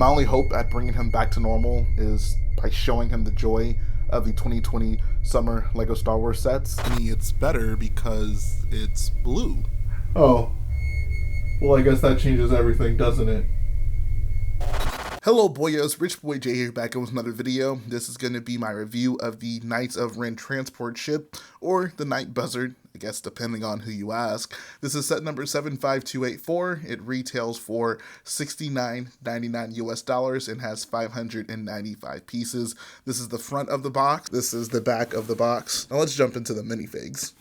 My only hope at bringing him back to normal is by showing him the joy of the 2020 summer Lego Star Wars sets. I mean, it's better because it's blue. Oh, well, I guess that changes everything, doesn't it? Hello boyos, Rich Boy J here back with another video. This is going to be my review of the Knights of Ren transport ship, or the Night Buzzard, I guess depending on who you ask. This is set number 75284. It retails for $69.99 US dollars and has 595 pieces. This is the front of the box. This is the back of the box. Now let's jump into the minifigs.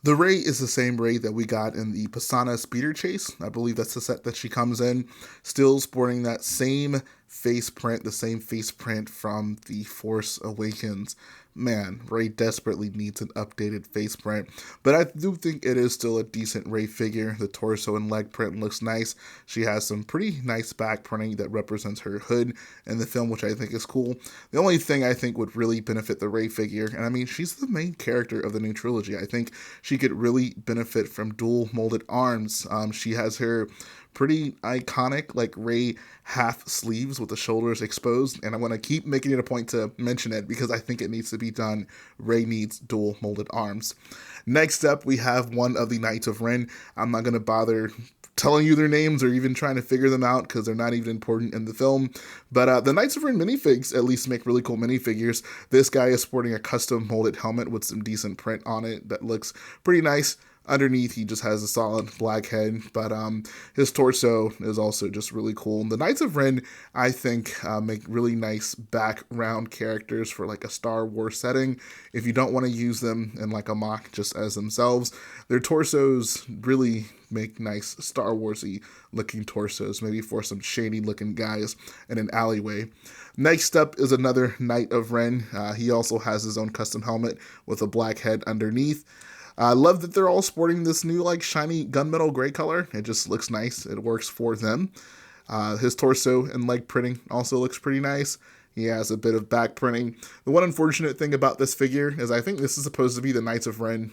The Rey is the same Rey that we got in the Pisana Speeder Chase. I believe that's the set that she comes in. Still sporting that same face print, the same face print from The Force Awakens. Man, Rey desperately needs an updated face print. But I do think it is still a decent Rey figure. The torso and leg print looks nice. She has some pretty nice back printing that represents her hood in the film, which I think is cool. The only thing I think would really benefit the Rey figure, and I mean, she's the main character of the new trilogy. I think she could really benefit from dual molded arms. She has her pretty iconic like Rey half sleeves with the shoulders exposed, and I'm going to keep making it a point to mention it because I think it needs to be done. Rey needs dual molded arms. Next up, we have one of the Knights of Ren. I'm not going to bother telling you their names or even trying to figure them out because they're not even important in the film. But the Knights of Ren minifigs at least make really cool minifigures. This guy is sporting a custom molded helmet with some decent print on it that looks pretty nice. Underneath, he just has a solid black head, but his torso is also just really cool. And the Knights of Ren, I think, make really nice background characters for like a Star Wars setting. If you don't want to use them in like a mock just as themselves, their torsos really make nice Star Wars-y looking torsos, maybe for some shady looking guys in an alleyway. Next up is another Knight of Ren. He also has his own custom helmet with a black head underneath. I love that they're all sporting this new like shiny gunmetal gray color. It just looks nice. It works for them. His torso and leg printing also looks pretty nice. He has a bit of back printing. The one unfortunate thing about this figure is I think this is supposed to be the Knight of Ren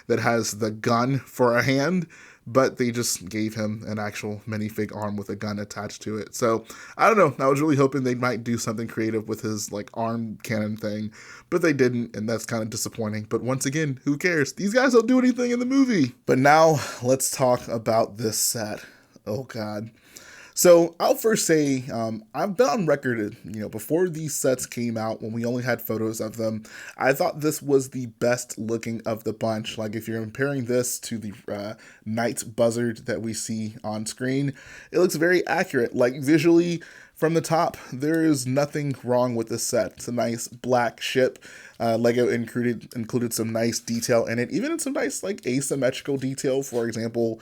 that has the gun for a hand, but they just gave him an actual minifig arm with a gun attached to it. So I don't know. I was really hoping they might do something creative with his like arm cannon thing, but they didn't, and that's kind of disappointing. But once again, who cares? These guys don't do anything in the movie. But now let's talk about this set. Oh God. So I'll first say I've been on record, before these sets came out, when we only had photos of them, I thought this was the best looking of the bunch. Like if you're comparing this to the Knight Buzzard that we see on screen, it looks very accurate. Like visually from the top, there is nothing wrong with this set. It's a nice black ship. Lego included some nice detail in it, even in some nice like asymmetrical detail. For example,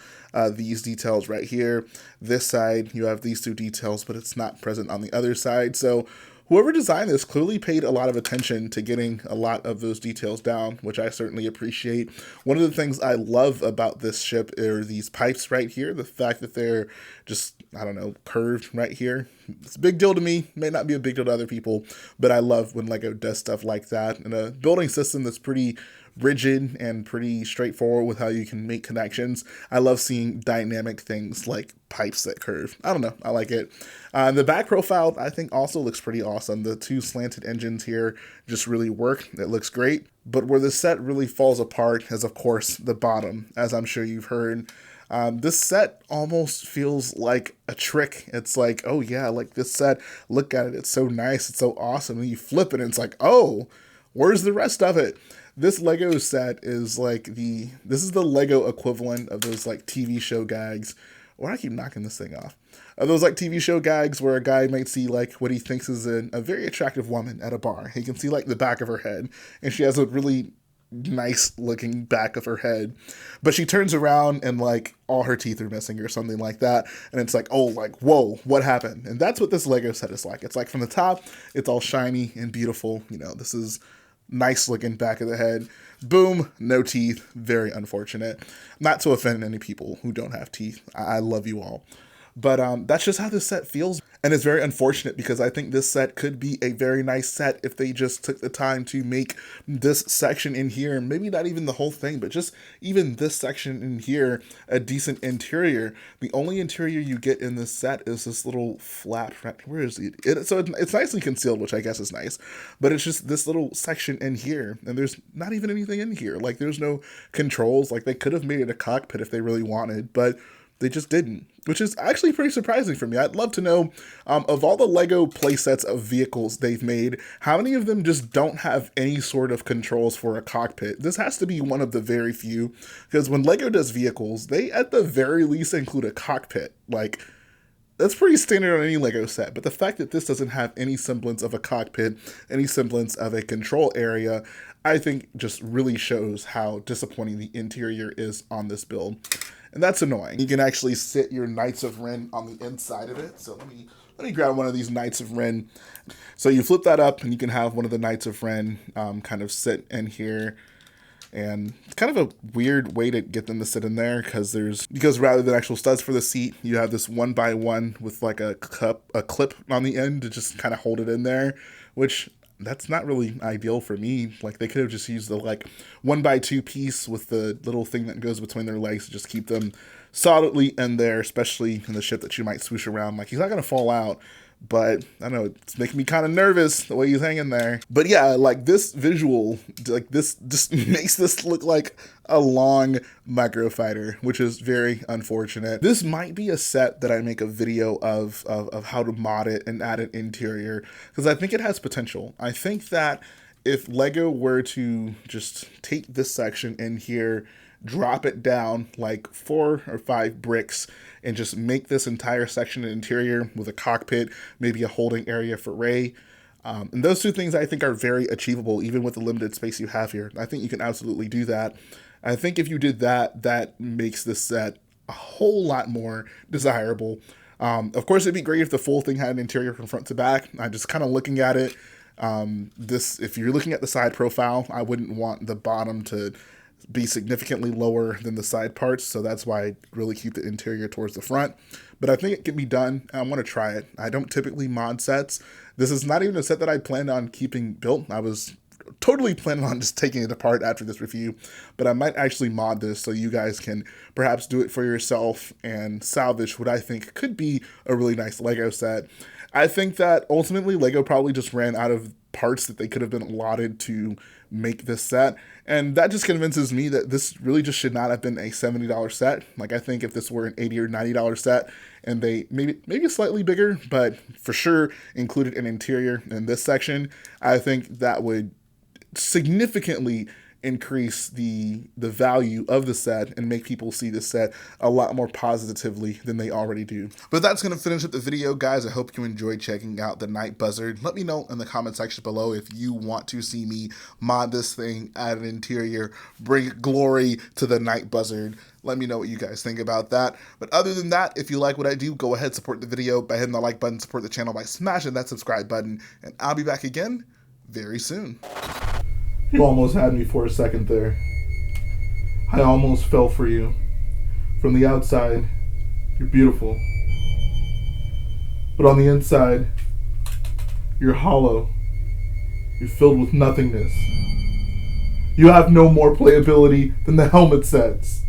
these details right here. This side, you have these two details, but it's not present on the other side. So whoever designed this clearly paid a lot of attention to getting a lot of those details down, which I certainly appreciate. One of the things I love about this ship are these pipes right here. The fact that they're just, I don't know, curved right here. It's a big deal to me. May not be a big deal to other people, but I love when Lego does stuff like that. In a building system that's pretty rigid and pretty straightforward with how you can make connections, I love seeing dynamic things like pipes that curve. I don't know, I like it. The back profile I think also looks pretty awesome. The two slanted engines here just really work. It looks great. But where the set really falls apart is of course the bottom, as I'm sure you've heard. This set almost feels like a trick. It's like, oh yeah, like this set, look at it, it's so nice, it's so awesome. And you flip it and it's like, oh, where's the rest of it? This Lego set is like this is the Lego equivalent of those like TV show gags. Why do I keep knocking this thing off? Those like TV show gags where a guy might see like what he thinks is a very attractive woman at a bar. He can see like the back of her head, and she has a really nice looking back of her head, but she turns around and like all her teeth are missing or something like that, and it's like, oh, like whoa, what happened? And that's what this Lego set is like. It's like from the top it's all shiny and beautiful, this is nice looking back of the head, boom, no teeth. Very unfortunate. Not to offend any people who don't have teeth, I love you all. But that's just how this set feels. And it's very unfortunate because I think this set could be a very nice set if they just took the time to make this section in here, maybe not even the whole thing, but just even this section in here, a decent interior. The only interior you get in this set is this little flat, where is it? So it's nicely concealed, which I guess is nice, but it's just this little section in here, and there's not even anything in here. Like, there's no controls. Like, they could have made it a cockpit if they really wanted, but they just didn't, which is actually pretty surprising for me. I'd love to know, of all the Lego playsets of vehicles they've made, how many of them just don't have any sort of controls for a cockpit? This has to be one of the very few, because when Lego does vehicles, they at the very least include a cockpit. Like, that's pretty standard on any Lego set, but the fact that this doesn't have any semblance of a cockpit, any semblance of a control area, I think just really shows how disappointing the interior is on this build. And that's annoying. You can actually sit your Knights of Ren on the inside of it. So let me grab one of these Knights of Ren. So you flip that up and you can have one of the Knights of Ren kind of sit in here. And it's kind of a weird way to get them to sit in there because rather than actual studs for the seat, you have this 1x1 with like a clip on the end to just kind of hold it in there, which that's not really ideal for me. Like, they could have just used the like 1x2 piece with the little thing that goes between their legs to just keep them solidly in there, especially in the ship that you might swoosh around. Like, he's not going to fall out, but I don't know, it's making me kind of nervous the way he's hanging there. But yeah, like, this visual, like, this just makes this look like a long micro fighter, which is very unfortunate. This might be a set that I make a video of how to mod it and add an interior, because I think it has potential. I think that if Lego were to just take this section in here, drop it down like 4 or 5 bricks, and just make this entire section an interior with a cockpit, maybe a holding area for Rey. And those two things I think are very achievable, even with the limited space you have here. I think you can absolutely do that. I think if you did that, that makes this set a whole lot more desirable. Of course, it'd be great if the full thing had an interior from front to back. I'm just kind of looking at it. If you're looking at the side profile, I wouldn't want the bottom to be significantly lower than the side parts, so that's why I really keep the interior towards the front. But I think it can be done, and I want to try it. I don't typically mod sets. This is not even a set that I planned on keeping built. I was totally planning on just taking it apart after this review, but I might actually mod this so you guys can perhaps do it for yourself and salvage what I think could be a really nice Lego set. I think that ultimately Lego probably just ran out of parts that they could have been allotted to make this set, and that just convinces me that this really just should not have been a $70 set. Like, I think if this were an $80 or $90 set and they maybe slightly bigger, but for sure included an interior in this section, I think that would significantly increase the value of the set and make people see the set a lot more positively than they already do. But that's going to finish up the video, guys. I hope you enjoyed checking out the Night Buzzard. Let me know in the comment section below if you want to see me mod this thing, add an interior, bring glory to the Night Buzzard. Let me know what you guys think about that. But other than that, if you like what I do, go ahead, support the video by hitting the like button, support the channel by smashing that subscribe button, and I'll be back again very soon. You almost had me for a second there. I almost fell for you. From the outside, you're beautiful. But on the inside, you're hollow. You're filled with nothingness. You have no more playability than the helmet sets.